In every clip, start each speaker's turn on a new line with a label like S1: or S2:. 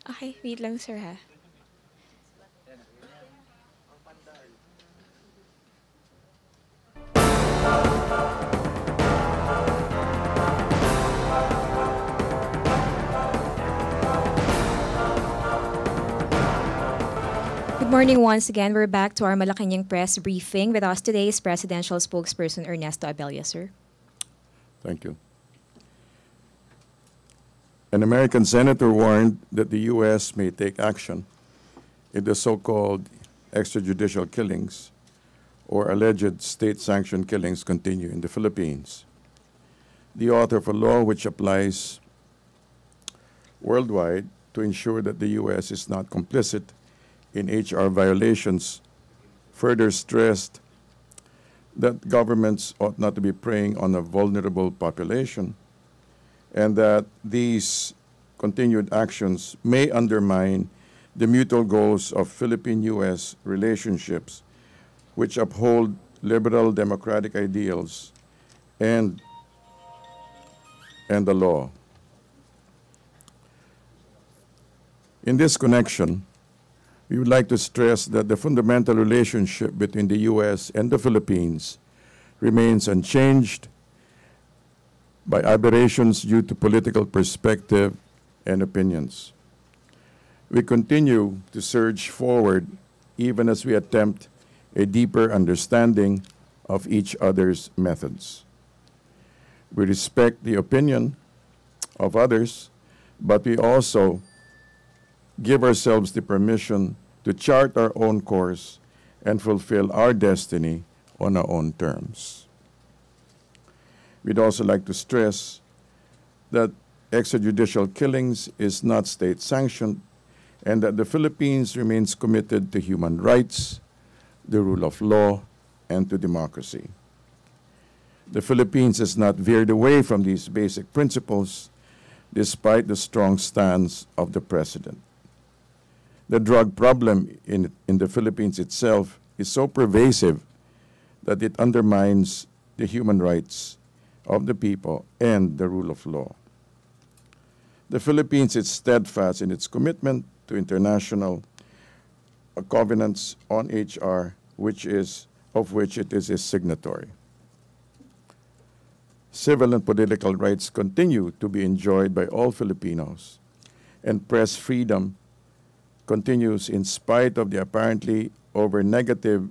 S1: Okay, wait lang sir ha. Good morning once again. We're back to our Malacañang press briefing. With us today is Presidential Spokesperson Ernesto Abella, sir.
S2: Thank you. An American senator warned that the U.S. may take action if the so-called extrajudicial killings or alleged state-sanctioned killings continue in the Philippines. The author of a law which applies worldwide to ensure that the U.S. is not complicit in HR violations further stressed that governments ought not to be preying on a vulnerable population and that these continued actions may undermine the mutual goals of Philippine-U.S. relationships, which uphold liberal democratic ideals and the law. In this connection, we would like to stress that the fundamental relationship between the U.S. and the Philippines remains unchanged by aberrations due to political perspective and opinions. We continue to surge forward even as we attempt a deeper understanding of each other's methods. We respect the opinion of others, but we also give ourselves the permission to chart our own course and fulfill our destiny on our own terms. We'd also like to stress that extrajudicial killings is not state-sanctioned and that the Philippines remains committed to human rights, the rule of law, and to democracy. The Philippines has not veered away from these basic principles despite the strong stance of the President. The drug problem in the Philippines itself is so pervasive that it undermines the human rights of the people and the rule of law. The Philippines is steadfast in its commitment to international covenants on HR, of which it is a signatory. Civil and political rights continue to be enjoyed by all Filipinos, and press freedom continues in spite of the apparently over negative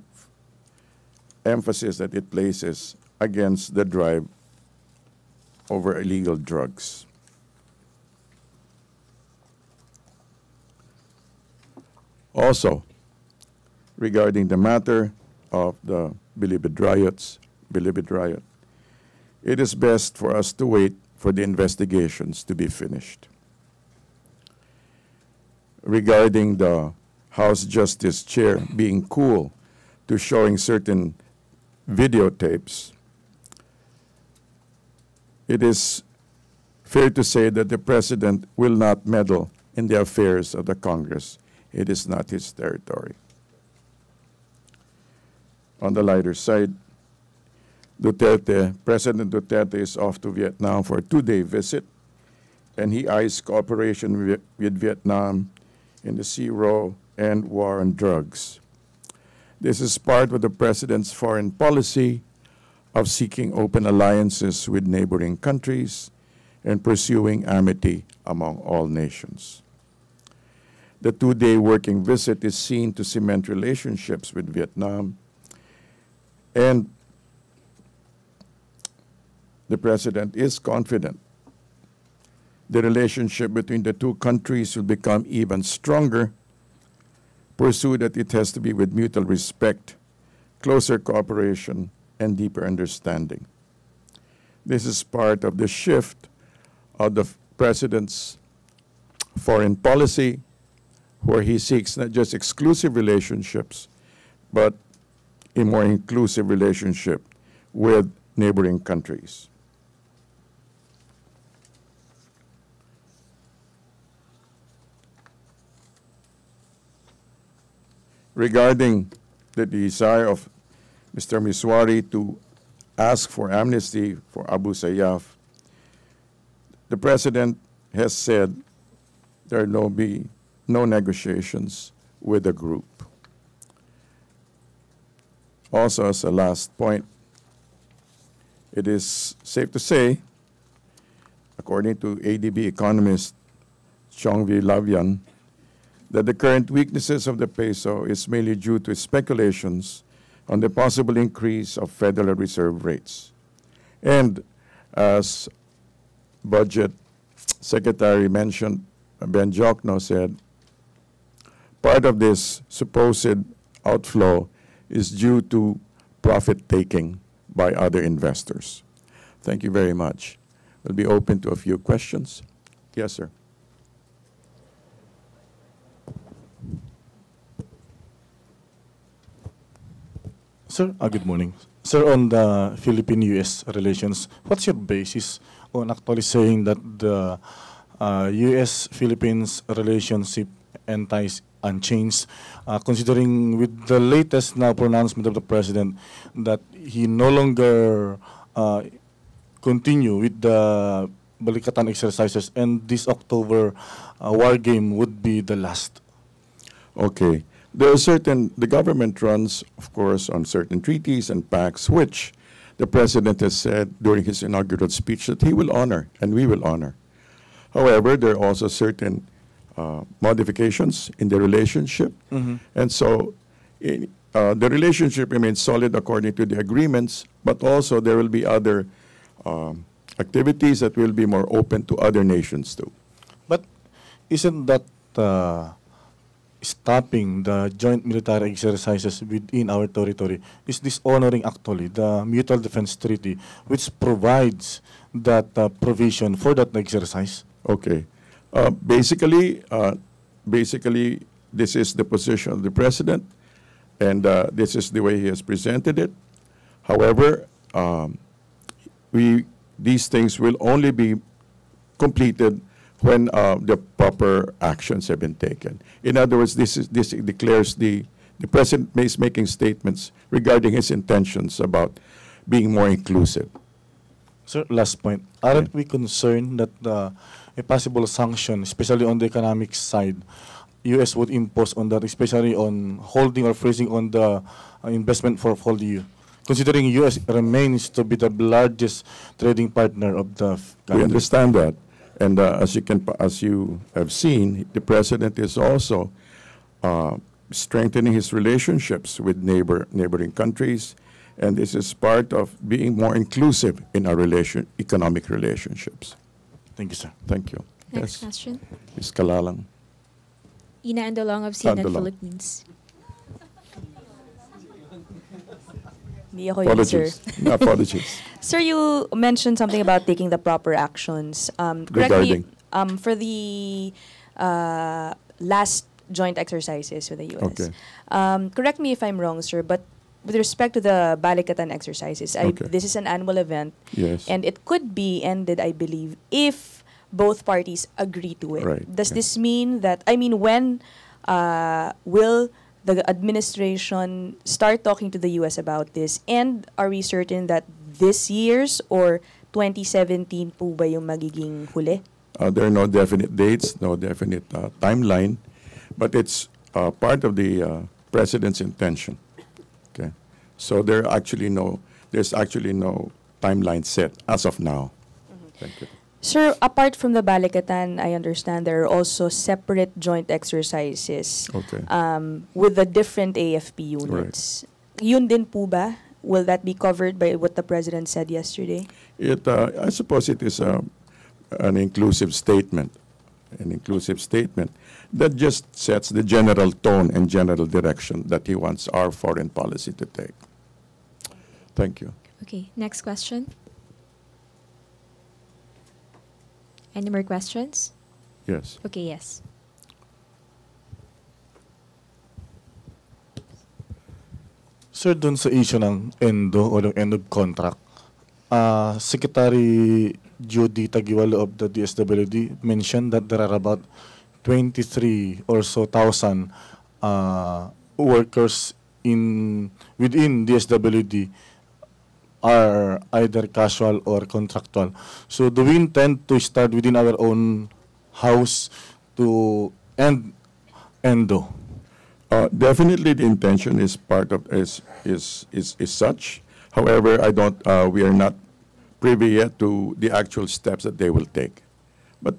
S2: emphasis that it places against the drive over illegal drugs. Also, regarding the matter of the Bilibid riot, it is best for us to wait for the investigations to be finished. Regarding the House Justice Chair being cool to showing certain videotapes, it is fair to say that the President will not meddle in the affairs of the Congress. It is not his territory. On the lighter side, President Duterte is off to Vietnam for a 2-day visit, and he eyes cooperation with Vietnam in the zero and war on drugs. This is part of the President's foreign policy of seeking open alliances with neighboring countries and pursuing amity among all nations. The 2-day working visit is seen to cement relationships with Vietnam, and the President is confident the relationship between the two countries will become even stronger, pursue that it has to be with mutual respect, closer cooperation, and deeper understanding. This is part of the shift of the President's foreign policy, where he seeks not just exclusive relationships, but a more inclusive relationship with neighboring countries. Regarding the desire of Mr. Miswari to ask for amnesty for Abu Sayyaf, the President has said there no negotiations with the group. Also, as a last point, it is safe to say, according to ADB economist Chongvi Lavian, that the current weaknesses of the peso is mainly due to speculations on the possible increase of Federal Reserve rates. And as Budget Secretary mentioned, Ben Jokno said, part of this supposed outflow is due to profit-taking by other investors. Thank you very much. We'll be open to a few questions. Yes, sir.
S3: Sir, good morning. Sir, on the Philippine-U.S. relations, what's your basis on actually saying that the U.S.-Philippines relationship and ties unchanged, considering with the latest now pronouncement of the President that he no longer continue with the Balikatan exercises and this October war game would be the last?
S2: Okay. There are the government runs, of course, on certain treaties and pacts, which the President has said during his inaugural speech that he will honor and we will honor. However, there are also certain modifications in the relationship. And so the relationship remains solid according to the agreements, but also there will be other activities that will be more open to other nations too.
S3: But isn't that stopping the joint military exercises within our territory? Is dishonoring actually the Mutual Defense Treaty, which provides that provision for that exercise?
S2: Okay. Basically, this is the position of the President, and this is the way he has presented it. However, these things will only be completed when the proper actions have been taken. In other words, this declares the President is making statements regarding his intentions about being more inclusive.
S3: Sir, last point. Aren't we concerned that a possible sanction, especially on the economic side, U.S. would impose on that, especially on holding or freezing on the investment for whole year, considering U.S. remains to be the largest trading partner of the country?
S2: We understand that. And as you have seen, the President is also strengthening his relationships with neighboring countries, and this is part of being more inclusive in our economic relationships.
S3: Thank you, sir.
S2: Thank you.
S1: Next question.
S2: Ms. Kalalang.
S1: Ina Andolong of CNN
S2: Andolong.
S1: Philippines.
S4: Hindi ako yun, sir.
S2: No, apologies.
S4: Sir, you mentioned something about taking the proper actions. Correct me, for the last joint exercises with the U.S.
S2: Okay.
S4: Correct me if I'm wrong, sir, but with respect to the Balikatan exercises, this is an annual event.
S2: Yes.
S4: And it could be ended, I believe, if both parties agree to it.
S2: Right.
S4: Does this mean that, when will the administration start talking to the U.S. about this? And are we certain that this year's or 2017 po ba yung magiging huli?
S2: There are no definite dates, no definite timeline, but it's part of the President's intention. Okay, so there's actually no timeline set as of now. Thank you.
S4: Sir, apart from the Balikatan, I understand there are also separate joint exercises with the different AFP units. Right. Yun din po ba? Will that be covered by what the President said yesterday?
S2: I suppose it is an inclusive statement, that just sets the general tone and general direction that he wants our foreign policy to take. Thank you.
S1: Okay, next question. Any more questions?
S2: Yes.
S1: Okay, yes.
S3: Sir, dun sa issue ng ENDO o ng end of contract, Secretary Judy Tagiwalo of the DSWD mentioned that there are about 23 or so thousand workers within DSWD are either casual or contractual. So do we intend to start within our own house to end endo?
S2: Definitely, the intention is part of is such. However, I don't. We are not privy yet to the actual steps that they will take. But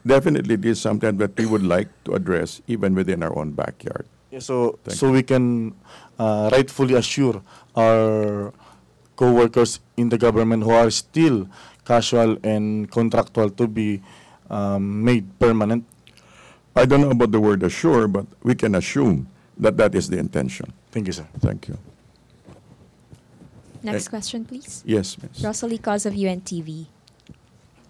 S2: definitely, this is something that we would like to address even within our own backyard.
S3: Yeah, so
S2: Thank
S3: we can rightfully assure our co-workers in the government who are still casual and contractual to be made permanent.
S2: I don't know about the word assure, but we can assume that that is the intention.
S3: Thank you, sir.
S2: Thank you.
S1: Next question, please.
S2: Yes, Ms.
S1: Rosalie Cos of UNTV.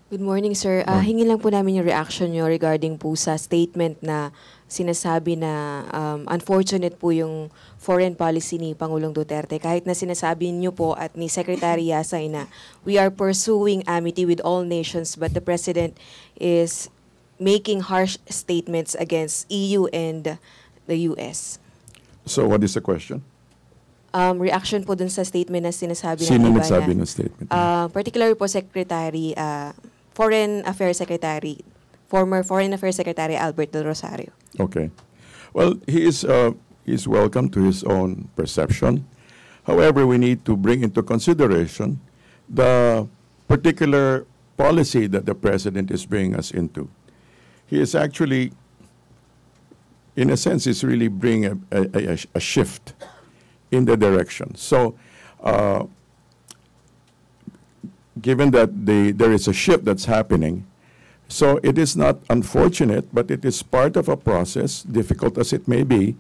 S5: Good morning, sir. Hingi lang po namin yung reaction nyo regarding po sa statement na sinasabi na unfortunate po yung foreign policy ni Pangulong Duterte. Kahit na sinasabi nyo po at ni Secretary Yasay na we are pursuing amity with all nations, but the President is making harsh statements against EU and the US.
S2: So what is the question?
S5: Reaction po dun sa statement na sinasabi
S2: Sino
S5: ng iba
S2: nagsabi
S5: na,
S2: ng statement?
S5: particularly po Secretary, Foreign Affairs Secretary, former Foreign Affairs Secretary Albert Del Rosario.
S2: Okay. Well, he is welcome to his own perception. However, we need to bring into consideration the particular policy that the President is bringing us into. He is actually, in a sense, is really bringing a shift in the direction. So, given that there is a shift that's happening, so it is not unfortunate, but it is part of a process, difficult as it may be,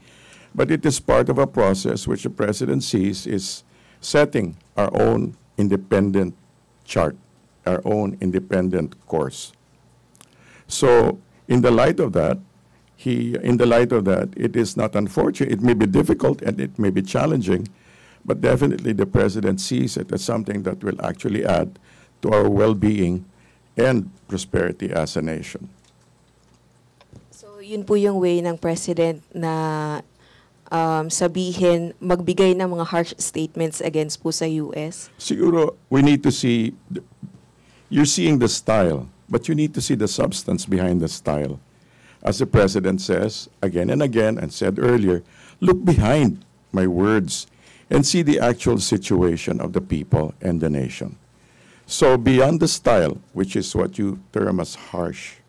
S2: but it is part of a process which the President sees is setting our own independent chart, our own independent course. So, in the light of that, it is not unfortunate. It may be difficult and it may be challenging, but definitely the President sees it as something that will actually add to our well-being and prosperity as a nation.
S5: So, yun po yung way ng President na sabihin, magbigay ng mga harsh statements against po sa US?
S2: Siguro, we need to see, you're seeing the style, but you need to see the substance behind the style. As the President says again and again and said earlier, look behind my words and see the actual situation of the people and the nation. So beyond the style, which is what you term as harsh,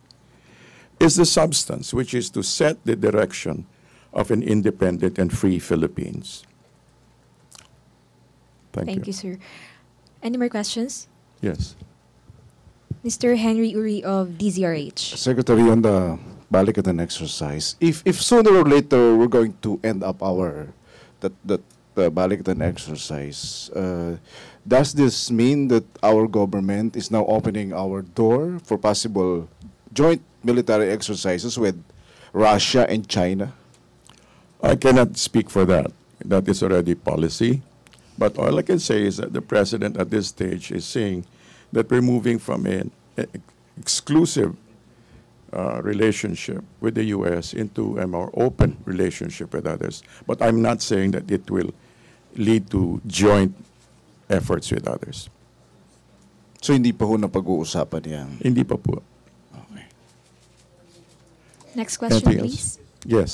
S2: is the substance, which is to set the direction of an independent and free Philippines. Thank
S1: Thank you, sir. Any more questions?
S2: Yes.
S1: Mr. Henry Uri of DZRH.
S6: Secretary, on the Balikatan exercise, if sooner or later we're going to end up the Balikatan exercise, does this mean that our government is now opening our door for possible joint military exercises with Russia and China?
S2: I cannot speak for that. That is already policy. But all I can say is that the President at this stage is saying that we're moving from an exclusive relationship with the U.S. into a more open relationship with others. But I'm not saying that it will lead to joint efforts with others.
S6: So hindi pa ho na pag-uusapan yan?
S2: Hindi pa po.
S6: Okay.
S1: Next question,
S2: Anything
S1: please.
S2: else? Yes.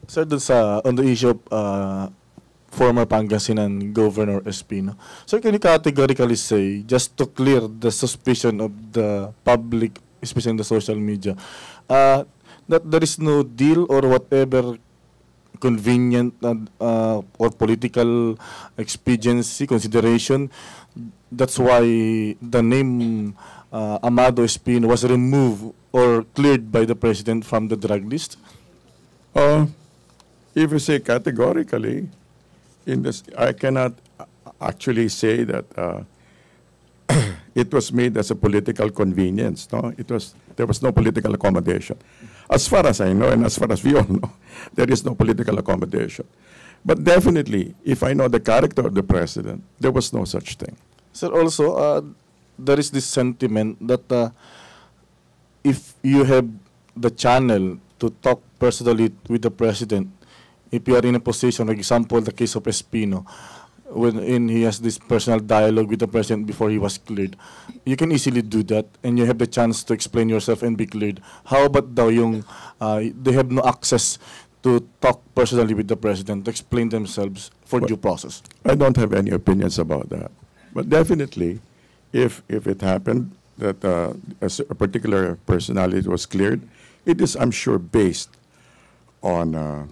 S3: Sir, on the issue of former Pangasinan Governor Espino, sir, can you categorically say, just to clear the suspicion of the public, especially in the social media, that there is no deal or whatever convenient or political expediency consideration, that's why the name Amado Espino was removed or cleared by the President from the drug list?
S2: If you say categorically, I cannot actually say that it was made as a political convenience. No, there was no political accommodation. As far as I know, and as far as we all know, there is no political accommodation. But definitely, if I know the character of the President, there was no such thing.
S3: Sir, also, there is this sentiment that if you have the channel to talk personally with the President, if you are in a position, for example, the case of Espino, when he has this personal dialogue with the President before he was cleared, you can easily do that and you have the chance to explain yourself and be cleared. How about daw yung they have no access to talk personally with the president to explain themselves for due process.
S2: I don't have any opinions about that. But definitely, if it happened that a particular personality was cleared, it is, I'm sure, based on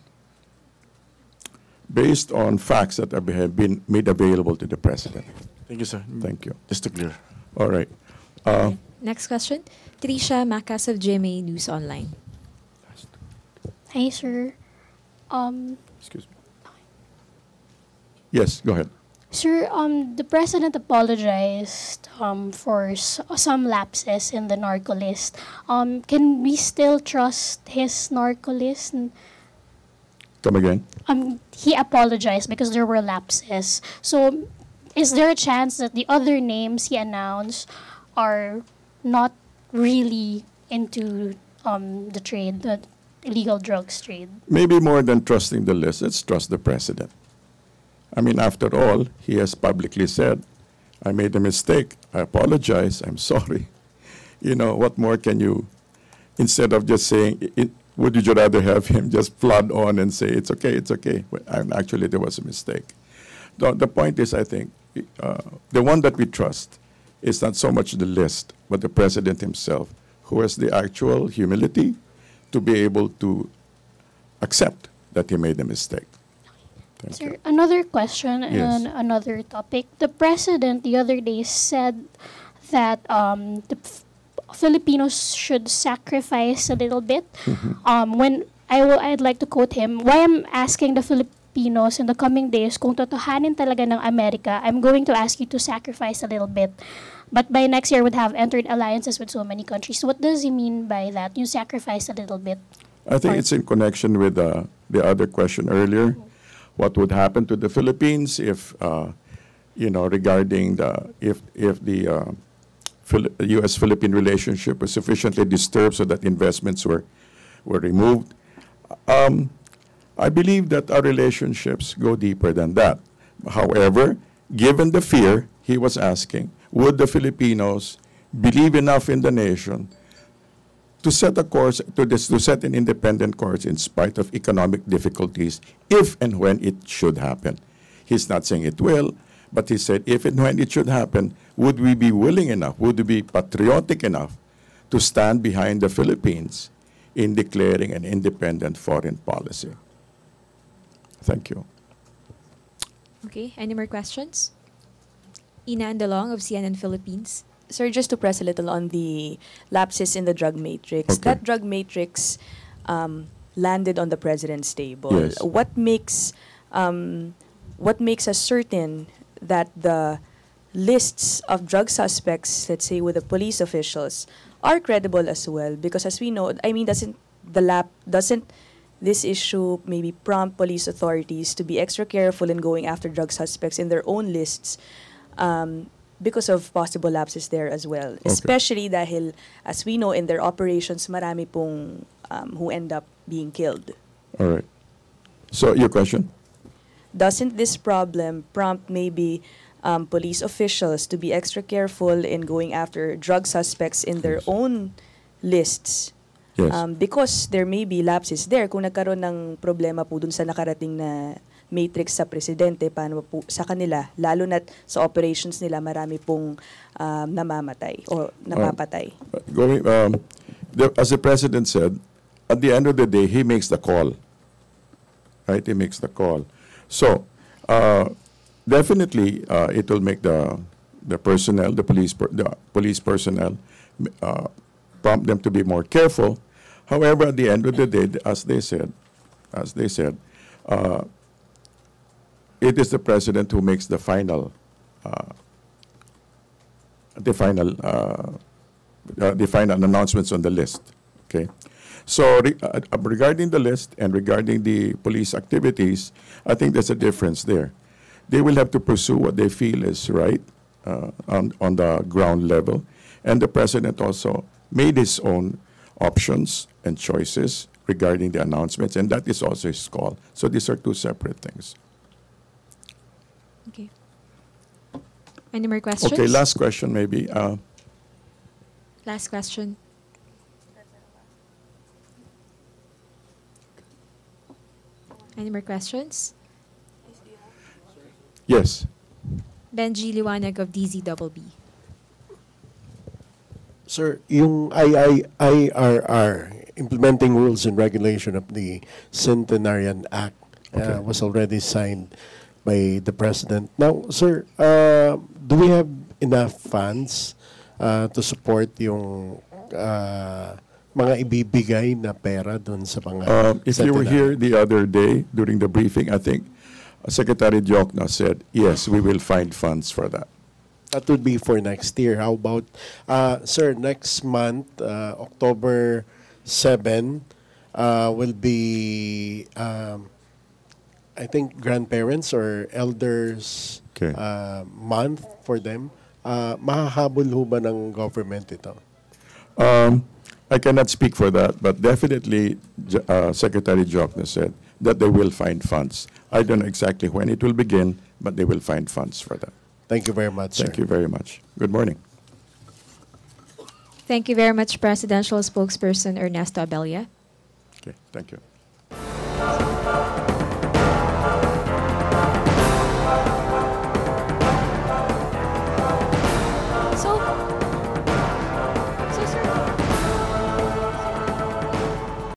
S2: facts that have been made available to the president.
S3: Thank you, sir.
S2: Thank you.
S3: Just to clear.
S2: All right.
S1: Next question. Trisha Macas of GMA News Online.
S7: Hi, sir.
S2: Excuse me. Yes, go ahead.
S7: Sir, the president apologized for some lapses in the narco list. Can we still trust his narco list?
S2: Come again.
S7: He apologized because there were lapses. So, is there a chance that the other names he announced are not really into the trade, the illegal drugs trade?
S2: Maybe more than trusting the list, let's trust the president. I mean, after all, he has publicly said, I made a mistake, I apologize, I'm sorry. You know, what more can you, instead of just saying, would you rather have him just flood on and say, it's okay, it's okay. And actually, there was a mistake. The point is, I think, the one that we trust is not so much the list, but the president himself, who has the actual humility to be able to accept that he made a mistake. Thank
S7: Sir,
S2: you.
S7: another question
S2: Yes.
S7: on another topic. The president the other day said that Filipinos should sacrifice a little bit. When I'd like to quote him, why I'm asking the Filipinos in the coming days kung totohanin talaga ng Amerika, I'm going to ask you to sacrifice a little bit. But by next year would have entered alliances with so many countries. What does he mean by that? You sacrifice a little bit.
S2: I think it's in connection with the other question earlier. What would happen to the Philippines if, regarding if the U.S.-Philippine relationship was sufficiently disturbed so that investments were removed? I believe that our relationships go deeper than that. However, given the fear, he was asking, would the Filipinos believe enough in the nation to set a course, to set an independent course in spite of economic difficulties, if and when it should happen? He's not saying it will, but he said if and when it should happen, would we be willing enough, would we be patriotic enough to stand behind the Philippines in declaring an independent foreign policy? Thank you.
S1: Okay, any more questions? Ina Andalong of CNN Philippines.
S4: Sir, just to press a little on the lapses in the drug matrix.
S2: Okay.
S4: That drug matrix landed on the president's table.
S2: Yes.
S4: What makes us certain that the lists of drug suspects, let's say with the police officials, are credible as well? Because as we know, I mean, doesn't this issue maybe prompt police authorities to be extra careful in going after drug suspects in their own lists? Because of possible lapses there as well.
S2: Okay.
S4: Especially dahil, as we know, in their operations, marami pong who end up being killed.
S2: All right. So your question?
S4: Doesn't this problem prompt maybe police officials to be extra careful in going after drug suspects in their own lists?
S2: Yes.
S4: Because there may be lapses there. Kung nagkaroon ng problema po dun sa nakarating na matrix sa presidente, paano po sa kanila, lalo na't sa operations nila, marami pong namamatay o napapatay.
S2: As the president said, at the end of the day, he makes the call. Right? He makes the call. So, definitely, it will make the personnel, the police personnel, prompt them to be more careful. However, at the end of the day, as they said, it is the president who makes the final announcements on the list. Okay, so regarding the list and regarding the police activities, I think there's a difference there. They will have to pursue what they feel is right on the ground level, and the president also made his own options and choices regarding the announcements, and that is also his call. So these are two separate things.
S1: Okay. Any more questions?
S2: Okay, last question maybe.
S1: Last question. Any more questions?
S2: Yes.
S1: Benji Liwanag of DZBB.
S8: Sir, yung IRR, Implementing Rules and Regulation of the Centenarian Act,
S2: Okay.
S8: was already signed by the President. Now, sir, do we have enough funds to support yung mga ibibigay na pera doon sa mga
S2: If you were here the other day during the briefing, I think Secretary Diokno said, yes, we will find funds for that.
S8: That would be for next year. How about, sir, next month, October 7, will be, I think, grandparents or elders
S2: Okay.
S8: month for them. Mahahabol ho ba ng government ito?
S2: I cannot speak for that, but definitely Secretary Diokno said that they will find funds. I don't know exactly when it will begin, but they will find funds for that.
S8: Thank you very much, sir.
S2: Thank you very much. Good morning.
S1: Thank you very much, Presidential Spokesperson Ernesto Abella.
S2: Okay, thank you.